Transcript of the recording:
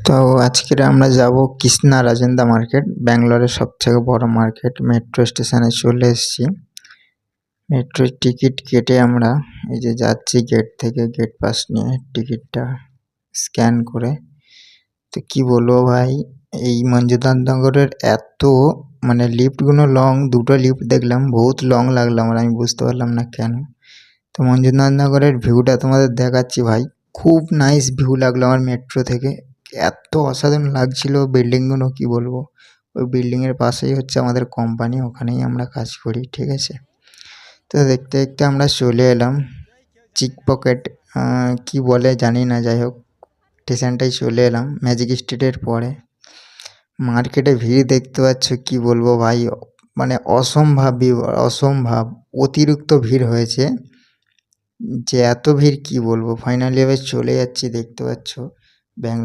তো আজকের আমরা যাব কৃষ্ণা রাজেন্দা মার্কেট, ব্যাঙ্গালোরের সবথেকে বড় মার্কেট। মেট্রো স্টেশনে চলে এসেছি। মেট্রোর টিকিট কেটে আমরা এই যে যাচ্ছি গেট থেকে, গেট পাস নিয়ে টিকিটটা স্ক্যান করে। তো কি বলবো ভাই, এই মঞ্জুনাথনগরের এত মানে লিফটগুলো লং, দুটো লিফট দেখলাম, বহুত লং লাগলো আমার, আমি বুঝতে পারলাম না কেন। তো মঞ্জুনাথনগরের ভিউটা তোমাদের দেখাচ্ছি ভাই, খুব নাইস ভিউ লাগলো আমার মেট্রো থেকে, এত অসাধারণ লাগছিল বিল্ডিংগুলো, কি বলবো। ওই বিল্ডিংয়ের পাশেই হচ্ছে আমাদের কোম্পানি, ওখানেই আমরা কাজ করি, ঠিক আছে। তো দেখতে দেখতে আমরা চলে এলাম চিক পকেট, কি বলে জানি না, যাই হোক স্টেশনটাই চলে এলাম ম্যাজিক স্ট্রিটের পরে। মার্কেটে ভিড় দেখতে পাচ্ছ, কি বলবো ভাই, মানে অসম্ভব অতিরিক্ত ভিড় হয়েছে, যে এত ভিড় কি বলবো। ফাইনালি এবার চলে যাচ্ছি, দেখতে পাচ্ছ ব্যাঙ্গালোর।